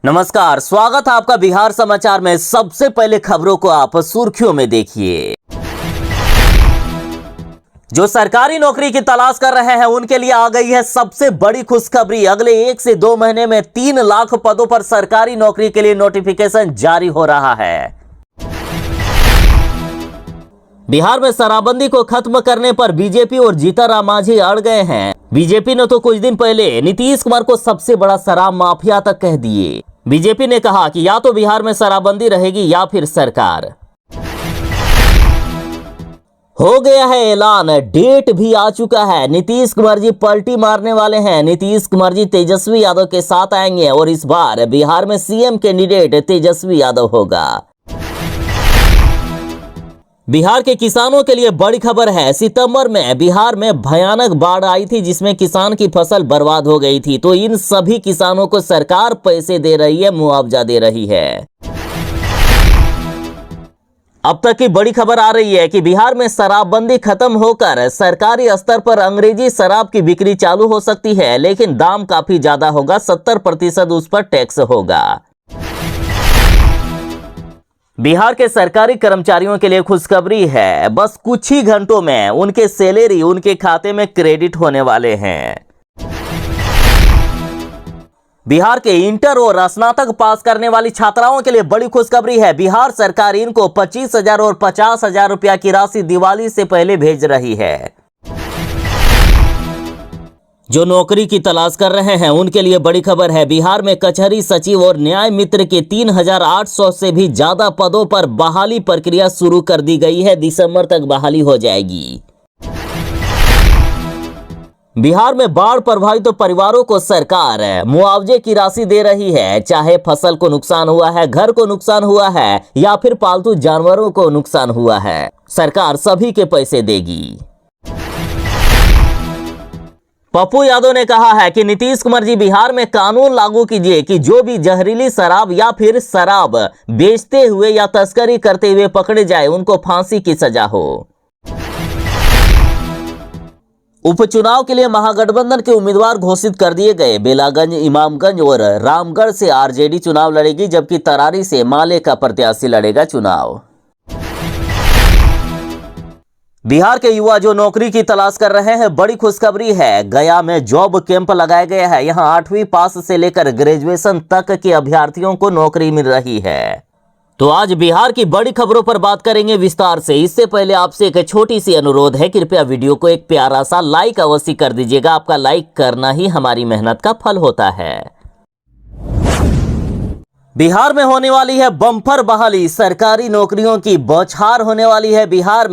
नमस्कार, स्वागत है आपका बिहार समाचार में। सबसे पहले खबरों को आप सुर्खियों में देखिए। जो सरकारी नौकरी की तलाश कर रहे हैं उनके लिए आ गई है सबसे बड़ी खुशखबरी। अगले 1 से 2 महीने में 3 लाख पदों पर सरकारी नौकरी के लिए नोटिफिकेशन जारी हो रहा है। बिहार में शराबबंदी को खत्म करने पर बीजेपी और जीतनराम मांझी अड़ गए हैं। बीजेपी ने तो कुछ दिन पहले नीतीश कुमार को सबसे बड़ा शराब माफिया तक कह दिए। बीजेपी ने कहा कि या तो बिहार में शराबबंदी रहेगी या फिर सरकार। हो गया है ऐलान, डेट भी आ चुका है। नीतीश कुमार जी पलटी मारने वाले हैं। नीतीश कुमार जी तेजस्वी यादव के साथ आएंगे और इस बार बिहार में सीएम कैंडिडेट तेजस्वी यादव होगा। बिहार के किसानों के लिए बड़ी खबर है। सितंबर में बिहार में भयानक बाढ़ आई थी जिसमें किसान की फसल बर्बाद हो गई थी। तो इन सभी किसानों को सरकार पैसे दे रही है, मुआवजा दे रही है। अब तक की बड़ी खबर आ रही है कि बिहार में शराबबंदी खत्म होकर सरकारी स्तर पर अंग्रेजी शराब की बिक्री चालू हो सकती है, लेकिन दाम काफी ज्यादा होगा। 70% उस पर टैक्स होगा। बिहार के सरकारी कर्मचारियों के लिए खुशखबरी है। बस कुछ ही घंटों में उनके सैलरी उनके खाते में क्रेडिट होने वाले हैं। बिहार के इंटर और स्नातक पास करने वाली छात्राओं के लिए बड़ी खुशखबरी है। बिहार सरकार इनको 25,000 और 50,000 रुपया की राशि दिवाली से पहले भेज रही है। जो नौकरी की तलाश कर रहे हैं उनके लिए बड़ी खबर है। बिहार में कचहरी सचिव और न्याय मित्र के 3,800 से भी ज्यादा पदों पर बहाली प्रक्रिया शुरू कर दी गई है। दिसंबर तक बहाली हो जाएगी। बिहार में बाढ़ प्रभावित परिवारों को सरकार मुआवजे की राशि दे रही है। चाहे फसल को नुकसान हुआ है, घर को नुकसान हुआ है या फिर पालतू जानवरों को नुकसान हुआ है, सरकार सभी के पैसे देगी। पप्पू यादव ने कहा है कि नीतीश कुमार जी बिहार में कानून लागू कीजिए कि जो भी जहरीली शराब या फिर शराब बेचते हुए या तस्करी करते हुए पकड़े जाए उनको फांसी की सजा हो। उपचुनाव के लिए महागठबंधन के उम्मीदवार घोषित कर दिए गए। बेलागंज, इमामगंज और रामगढ़ से आरजेडी चुनाव लड़ेगी, जबकि तरारी से माले का प्रत्याशी लड़ेगा चुनाव। बिहार के युवा जो नौकरी की तलाश कर रहे हैं, बड़ी खुशखबरी है। गया में जॉब कैंप लगाया गया है। यहां 8वीं पास से लेकर ग्रेजुएशन तक के अभ्यर्थियों को नौकरी मिल रही है। तो आज बिहार की बड़ी खबरों पर बात करेंगे विस्तार से। इससे पहले आपसे एक छोटी सी अनुरोध है, कृपया वीडियो को एक प्यारा सा लाइक अवश्य कर दीजिएगा। आपका लाइक करना ही हमारी मेहनत का फल होता है। बिहार में होने वाली है बम्पर बहाली। सरकारी नौकरियों की बौछार होने वाली है बिहार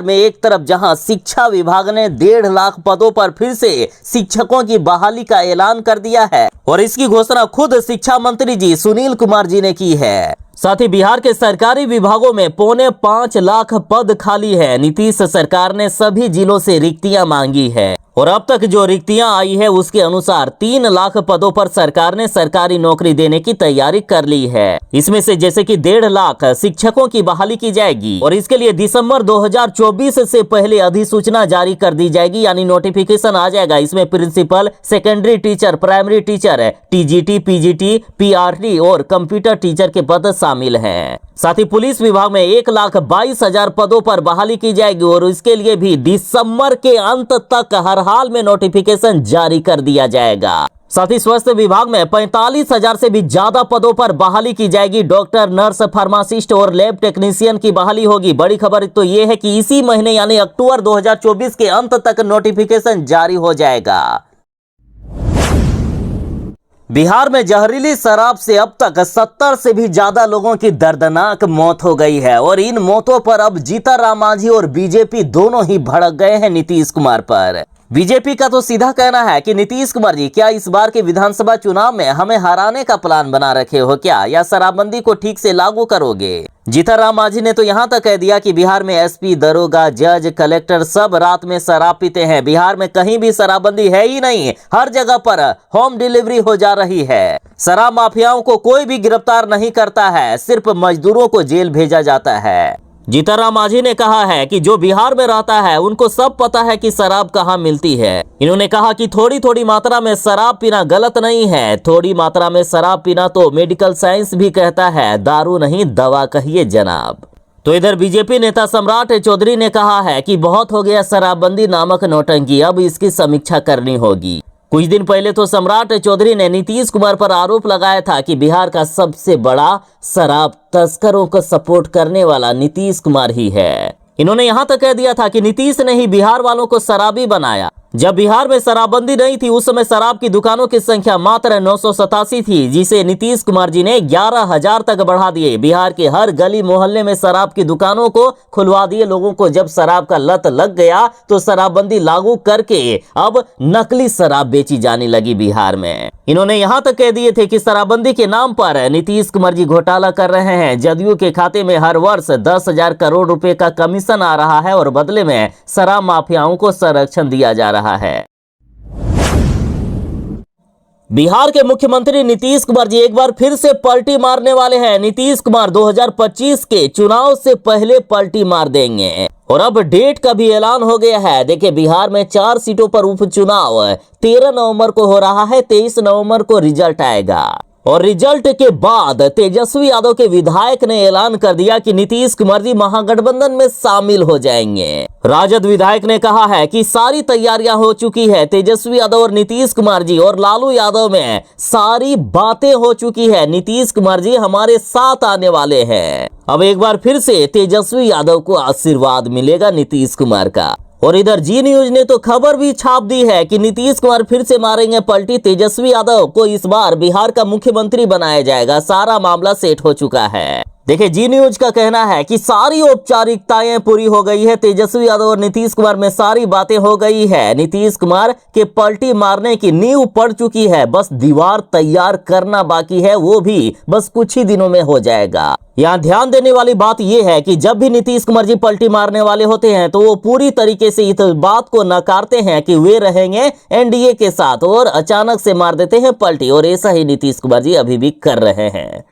में एक तरफ जहां शिक्षा विभाग ने 1.5 लाख पदों पर फिर से शिक्षकों की बहाली का ऐलान कर दिया है और इसकी घोषणा खुद शिक्षा मंत्री जी सुनील कुमार जी ने की है। साथ ही बिहार के सरकारी विभागों में 5.25 लाख पद खाली है। नीतीश सरकार ने सभी जिलों से रिक्तियां मांगी है और अब तक जो रिक्तियां आई है उसके अनुसार 3 लाख पदों पर सरकार ने सरकारी नौकरी देने की तैयारी कर ली है। इसमें से जैसे कि 1.5 लाख शिक्षकों की बहाली की जाएगी और इसके लिए दिसंबर 2024 से पहले अधिसूचना जारी कर दी जाएगी, यानी नोटिफिकेशन आ जाएगा। इसमें principal, secondary teacher, primary teacher, TGT, PGT, PRT और कंप्यूटर टीचर के पद शामिल हैं। साथ ही पुलिस विभाग में 1,22,000 पदों पर बहाली की जाएगी और इसके लिए भी दिसंबर के अंत तक हर हाल में नोटिफिकेशन जारी कर दिया जाएगा। साथ ही स्वास्थ्य विभाग में 45,000 से भी ज्यादा पदों पर बहाली की जाएगी। डॉक्टर, नर्स, फार्मासिस्ट और लैब टेक्नीशियन की बहाली होगी। बड़ी खबर तो यह है कि इसी महीने यानी अक्टूबर 2024 के अंत तक नोटिफिकेशन जारी हो जाएगा। बिहार में जहरीली शराब से अब तक 70 से भी ज्यादा लोगों की दर्दनाक मौत हो गई है और इन मौतों पर अब जीतनराम मांझी और बीजेपी दोनों ही भड़क गए हैं नीतीश कुमार पर। बीजेपी का तो सीधा कहना है कि नीतीश कुमार जी, क्या इस बार के विधानसभा चुनाव में हमें हराने का प्लान बना रखे हो क्या, या शराबबंदी को ठीक से लागू करोगे? जीतनराम मांझी ने तो यहां तक कह दिया कि बिहार में एसपी, दरोगा, जज, कलेक्टर सब रात में शराब पीते हैं। बिहार में कहीं भी शराबबंदी है ही नहीं, हर जगह पर होम डिलीवरी हो जा रही है। शराब माफियाओं को कोई भी गिरफ्तार नहीं करता है, सिर्फ मजदूरों को जेल भेजा जाता है। जीतनराम मांझी ने कहा है कि जो बिहार में रहता है उनको सब पता है कि शराब कहाँ मिलती है। इन्होंने कहा कि थोड़ी थोड़ी मात्रा में शराब पीना गलत नहीं है, थोड़ी मात्रा में शराब पीना तो मेडिकल साइंस भी कहता है, दारू नहीं दवा कहिए जनाब। तो इधर बीजेपी नेता सम्राट चौधरी ने कहा है कि बहुत हो गया शराबबंदी नामक नौटंकी, अब इसकी समीक्षा करनी होगी। कुछ दिन पहले तो सम्राट चौधरी ने नीतीश कुमार पर आरोप लगाया था कि बिहार का सबसे बड़ा शराब तस्करों को सपोर्ट करने वाला नीतीश कुमार ही है। इन्होंने यहां तक कह दिया था कि नीतीश ने ही बिहार वालों को शराबी बनाया। जब बिहार में शराबबंदी नहीं थी उस समय शराब की दुकानों की संख्या मात्र 987 थी, जिसे नीतीश कुमार जी ने 11,000 तक बढ़ा दिए। बिहार के हर गली मोहल्ले में शराब की दुकानों को खुलवा दिए। लोगों को जब शराब का लत लग गया तो शराबबंदी लागू करके अब नकली शराब बेची जाने लगी बिहार में। इन्होंने यहां तक कह दिए थे कि शराबबंदी के नाम पर नीतीश कुमार जी घोटाला कर रहे हैं। जदयू के खाते में हर वर्ष 10,000 करोड़ रुपए का कमीशन आ रहा है और बदले में शराब माफियाओं को संरक्षण दिया जा रहा है। बिहार के मुख्यमंत्री नीतीश कुमार जी एक बार फिर से पलटी मारने वाले हैं। नीतीश कुमार 2025 के चुनाव से पहले पलटी मार देंगे और अब डेट का भी ऐलान हो गया है। देखिए, बिहार में 4 सीटों पर उपचुनाव 13 नवंबर को हो रहा है। 23 नवंबर को रिजल्ट आएगा और रिजल्ट के बाद तेजस्वी यादव के विधायक ने ऐलान कर दिया कि नीतीश कुमार जी महागठबंधन में शामिल हो जाएंगे। राजद विधायक ने कहा है कि सारी तैयारियां हो चुकी है। तेजस्वी यादव और नीतीश कुमार जी और लालू यादव में सारी बातें हो चुकी है। नीतीश कुमार जी हमारे साथ आने वाले हैं। अब एक बार फिर से तेजस्वी यादव को आशीर्वाद मिलेगा नीतीश कुमार का। और इधर जी न्यूज ने तो खबर भी छाप दी है कि नीतीश कुमार फिर से मारेंगे पलटी। तेजस्वी यादव को इस बार बिहार का मुख्यमंत्री बनाया जाएगा। सारा मामला सेट हो चुका है। देखिए, जी न्यूज का कहना है कि सारी औपचारिकताएं पूरी हो गई है। तेजस्वी यादव और नीतीश कुमार में सारी बातें हो गई है। नीतीश कुमार के पलटी मारने की नींव पड़ चुकी है, बस दीवार तैयार करना बाकी है, वो भी बस कुछ ही दिनों में हो जाएगा। यहाँ ध्यान देने वाली बात यह है कि जब भी नीतीश कुमार जी पलटी मारने वाले होते हैं तो वो पूरी तरीके से इस बात को नकारते हैं कि वे रहेंगे एनडीए के साथ और अचानक से मार देते हैं पलटी। और ऐसा ही नीतीश कुमार जी अभी भी कर रहे हैं।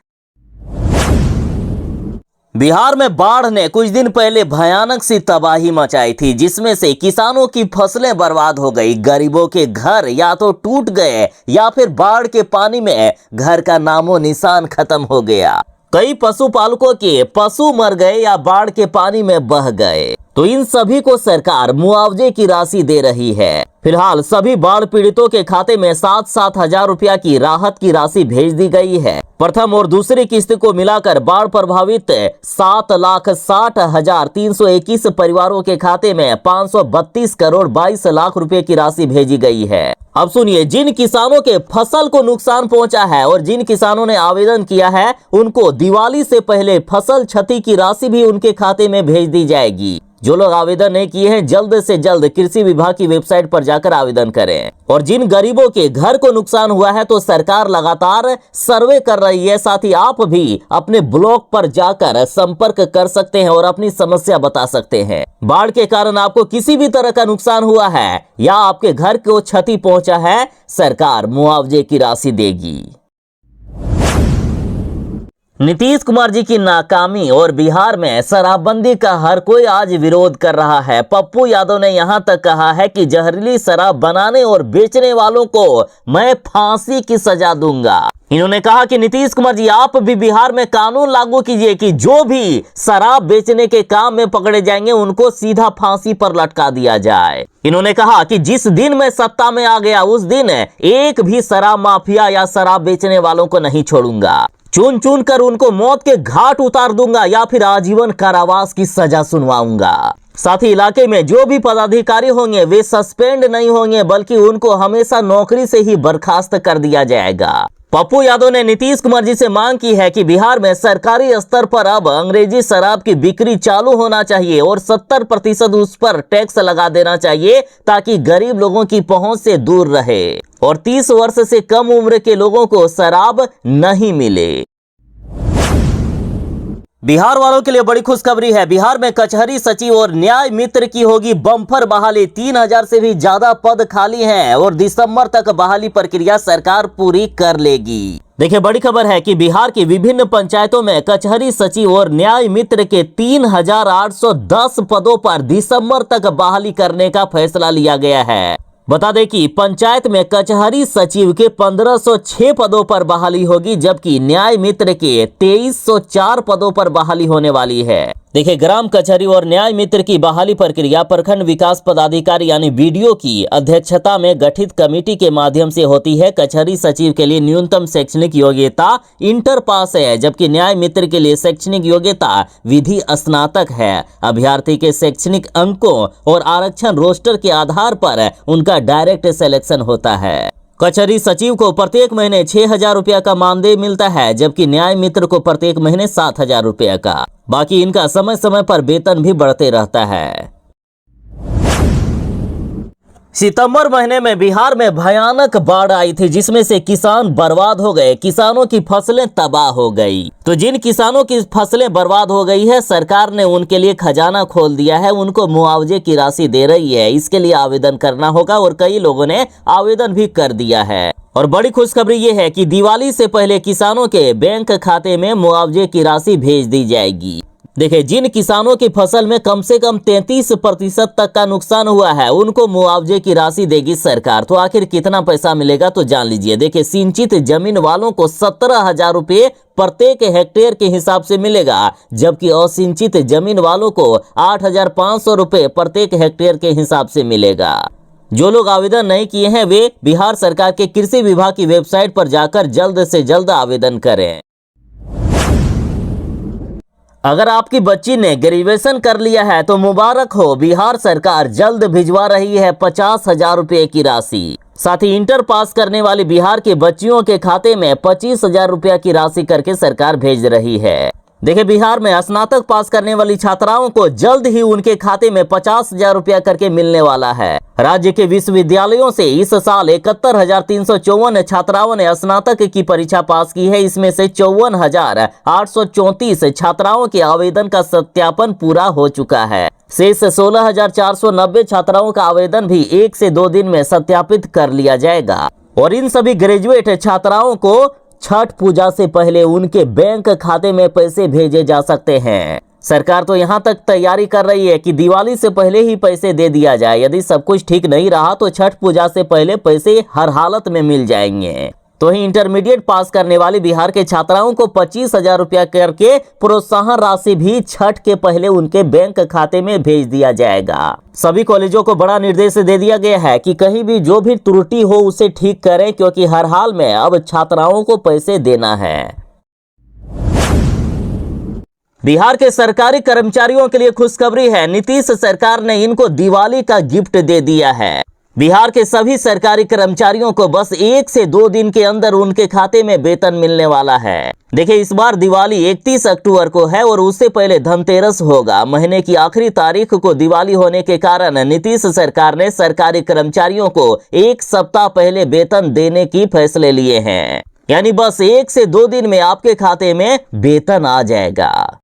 बिहार में बाढ़ ने कुछ दिन पहले भयानक सी तबाही मचाई थी, जिसमें से किसानों की फसलें बर्बाद हो गई, गरीबों के घर या तो टूट गए या फिर बाढ़ के पानी में घर का नामो निशान खत्म हो गया। कई पशुपालकों के पशु मर गए या बाढ़ के पानी में बह गए। तो इन सभी को सरकार मुआवजे की राशि दे रही है। फिलहाल सभी बाढ़ पीड़ितों के खाते में 7-7 हजार रुपया की राहत की राशि भेज दी गई है। प्रथम और दूसरी किस्त को मिलाकर बाढ़ प्रभावित 7,60,321 परिवारों के खाते में 532 करोड़ 22 लाख रुपए की राशि भेजी गई है। अब सुनिए, जिन किसानों के फसल को नुकसान पहुंचा है और जिन किसानों ने आवेदन किया है उनको दिवाली से पहले फसल क्षति की राशि भी उनके खाते में भेज दी जाएगी। जो लोग आवेदन नहीं किए हैं जल्द से जल्द कृषि विभाग की वेबसाइट पर जाकर आवेदन करें। और जिन गरीबों के घर को नुकसान हुआ है तो सरकार लगातार सर्वे कर रही है। साथ ही आप भी अपने ब्लॉक पर जाकर संपर्क कर सकते हैं और अपनी समस्या बता सकते हैं। बाढ़ के कारण आपको किसी भी तरह का नुकसान हुआ है या आपके घर को क्षति पहुंचा है, सरकार मुआवजे की राशि देगी। नीतीश कुमार जी की नाकामी और बिहार में शराबबंदी का हर कोई आज विरोध कर रहा है। पप्पू यादव ने यहां तक कहा है कि जहरीली शराब बनाने और बेचने वालों को मैं फांसी की सजा दूंगा। इन्होंने कहा कि नीतीश कुमार जी आप भी बिहार में कानून लागू कीजिए कि जो भी शराब बेचने के काम में पकड़े जाएंगे उनको सीधा फांसी पर लटका दिया जाए। इन्होंने कहा कि जिस दिन मैं सत्ता में आ गया उस दिन एक भी शराब माफिया या शराब बेचने वालों को नहीं छोड़ूंगा। चुन चुन कर उनको मौत के घाट उतार दूंगा या फिर आजीवन कारावास की सजा सुनवाऊंगा। साथ ही इलाके में जो भी पदाधिकारी होंगे वे सस्पेंड नहीं होंगे, बल्कि उनको हमेशा नौकरी से ही बर्खास्त कर दिया जाएगा। पप्पू यादव ने नीतीश कुमार जी से मांग की है कि बिहार में सरकारी स्तर पर अब अंग्रेजी शराब की बिक्री चालू होना चाहिए और 70% उस पर टैक्स लगा देना चाहिए ताकि गरीब लोगों की पहुंच से दूर रहे और 30 वर्ष से कम उम्र के लोगों को शराब नहीं मिले। बिहार वालों के लिए बड़ी खुशखबरी है। बिहार में कचहरी सचिव और न्याय मित्र की होगी बम्पर बहाली। 3000 से भी ज्यादा पद खाली हैं और दिसंबर तक बहाली प्रक्रिया सरकार पूरी कर लेगी। देखिए, बड़ी खबर है कि बिहार की विभिन्न पंचायतों में कचहरी सचिव और न्याय मित्र के 3810 पदों पर दिसंबर तक बहाली करने का फैसला लिया गया है। बता दें कि पंचायत में कचहरी सचिव के 1506 पदों पर बहाली होगी, जबकि न्याय मित्र के 2304 पदों पर बहाली होने वाली है। देखिए, ग्राम कचहरी और न्याय मित्र की बहाली प्रक्रिया प्रखंड विकास पदाधिकारी यानी बीडीओ की अध्यक्षता में गठित कमेटी के माध्यम से होती है। कचहरी सचिव के लिए न्यूनतम शैक्षणिक योग्यता इंटर पास है, जबकि न्याय मित्र के लिए शैक्षणिक योग्यता विधि स्नातक है। अभ्यर्थी के शैक्षणिक अंकों और आरक्षण रोस्टर के आधार पर उनका डायरेक्ट सिलेक्शन होता है। कचहरी सचिव को प्रत्येक महीने 6000 रुपया का मानदेय मिलता है, जबकि न्याय मित्र को प्रत्येक महीने 7000 रुपया का। बाकी इनका समय समय पर वेतन भी बढ़ते रहता है। सितंबर महीने में बिहार में भयानक बाढ़ आई थी, जिसमें से किसान बर्बाद हो गए। किसानों की फसलें तबाह हो गई। तो जिन किसानों की फसलें बर्बाद हो गई है, सरकार ने उनके लिए खजाना खोल दिया है, उनको मुआवजे की राशि दे रही है। इसके लिए आवेदन करना होगा और कई लोगों ने आवेदन भी कर दिया है। और बड़ी खुशखबरी ये है कि दिवाली से पहले किसानों के बैंक खाते में मुआवजे की राशि भेज दी जाएगी। देखिए, जिन किसानों की फसल में कम से कम 33% तक का नुकसान हुआ है, उनको मुआवजे की राशि देगी सरकार। तो आखिर कितना पैसा मिलेगा तो जान लीजिए। देखिए, सिंचित जमीन वालों को 17,000 रुपये प्रत्येक हेक्टेयर के हिसाब से मिलेगा, जबकि असिंचित जमीन वालों को 8,500 रुपये प्रत्येक हेक्टेयर के हिसाब से मिलेगा। जो लोग आवेदन नहीं किए हैं, वे बिहार सरकार के कृषि विभाग की वेबसाइट पर जाकर जल्द से जल्द आवेदन करें। अगर आपकी बच्ची ने ग्रेजुएशन कर लिया है तो मुबारक हो। बिहार सरकार जल्द भिजवा रही है 50,000 रुपये की राशि। साथ ही इंटर पास करने वाली बिहार की बच्चियों के खाते में 25,000 रुपया की राशि करके सरकार भेज रही है। देखिए, बिहार में स्नातक पास करने वाली छात्राओं को जल्द ही उनके खाते में 50,000 रुपया करके मिलने वाला है। राज्य के विश्वविद्यालयों से इस साल 71,354 छात्राओं ने स्नातक की परीक्षा पास की है। इसमें से 54,834 छात्राओं के आवेदन का सत्यापन पूरा हो चुका है। शेष 16,490 छात्राओं का आवेदन भी 1 से 2 दिन में सत्यापित कर लिया जाएगा। और इन सभी ग्रेजुएट छात्राओं को छठ पूजा से पहले उनके बैंक खाते में पैसे भेजे जा सकते हैं। सरकार तो यहां तक तैयारी कर रही है कि दिवाली से पहले ही पैसे दे दिया जाए। यदि सब कुछ ठीक नहीं रहा तो छठ पूजा से पहले पैसे हर हालत में मिल जाएंगे। तो ही इंटरमीडिएट पास करने वाली बिहार के छात्राओं को 25,000 रुपया करके प्रोत्साहन राशि भी छठ के पहले उनके बैंक खाते में भेज दिया जाएगा। सभी कॉलेजों को बड़ा निर्देश दे दिया गया है कि कहीं भी जो भी त्रुटि हो उसे ठीक करें, क्योंकि हर हाल में अब छात्राओं को पैसे देना है। बिहार के सरकारी कर्मचारियों के लिए खुशखबरी है। नीतीश सरकार ने इनको दिवाली का गिफ्ट दे दिया है। बिहार के सभी सरकारी कर्मचारियों को बस 1 से 2 दिन के अंदर उनके खाते में वेतन मिलने वाला है। देखिए, इस बार दिवाली 31 अक्टूबर को है और उससे पहले धनतेरस होगा। महीने की आखिरी तारीख को दिवाली होने के कारण नीतीश सरकार ने सरकारी कर्मचारियों को 1 सप्ताह पहले वेतन देने की फैसले लिए हैं। यानी बस 1 से 2 दिन में आपके खाते में वेतन आ जाएगा।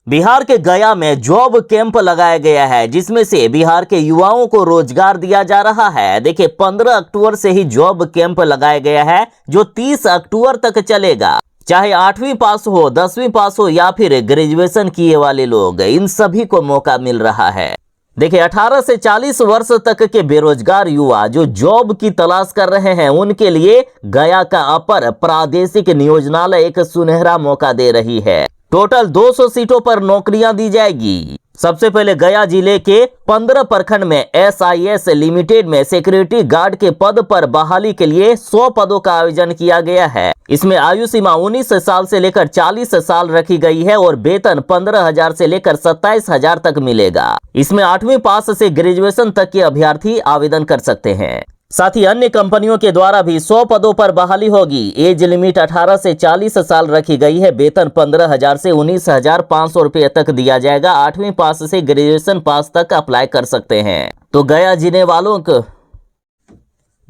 बिहार के गया में जॉब कैंप लगाया गया है, जिसमें से बिहार के युवाओं को रोजगार दिया जा रहा है। देखिए, 15 अक्टूबर से ही जॉब कैंप लगाया गया है, जो 30 अक्टूबर तक चलेगा। चाहे 8वीं पास हो, 10वीं पास हो या फिर ग्रेजुएशन किए वाले लोग, इन सभी को मौका मिल रहा है। देखिए, 18 से 40 वर्ष तक के बेरोजगार युवा जो जॉब की तलाश कर रहे हैं, उनके लिए गया का अपर प्रादेशिक नियोजनालय एक सुनहरा मौका दे रही है। टोटल 200 सीटों पर नौकरियां दी जाएगी। सबसे पहले गया जिले के 15 प्रखंड में SIS लिमिटेड में सिक्योरिटी गार्ड के पद पर बहाली के लिए 100 पदों का आयोजन किया गया है। इसमें आयु सीमा 19 साल से लेकर 40 साल रखी गई है और वेतन 15,000 से लेकर 27,000 तक मिलेगा। इसमें 8वीं पास से ग्रेजुएशन तक के अभ्यर्थी आवेदन कर सकते हैं। साथ ही अन्य कंपनियों के द्वारा भी 100 पदों पर बहाली होगी। एज लिमिट 18 से 40 साल रखी गई है। वेतन 15,000 से 19,500 रुपये तक दिया जाएगा। 8वीं पास से ग्रेजुएशन पास तक अप्लाई कर सकते हैं। तो गया जिले वालों को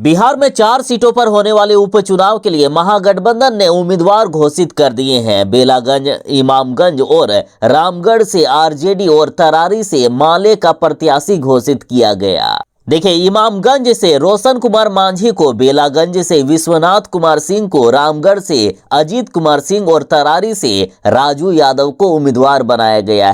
बिहार में 4 सीटों पर होने वाले उपचुनाव के लिए महागठबंधन ने उम्मीदवार घोषित कर दिए हैं। बेलागंज, इमामगंज और रामगढ़ से आरजेडी और तरारी से माले का प्रत्याशी घोषित किया गया। देखिए, इमामगंज से रोशन कुमार मांझी को, बेलागंज से विश्वनाथ कुमार सिंह को, रामगढ़ से अजीत कुमार सिंह और तरारी से राजू यादव को उम्मीदवार बनाया गया है।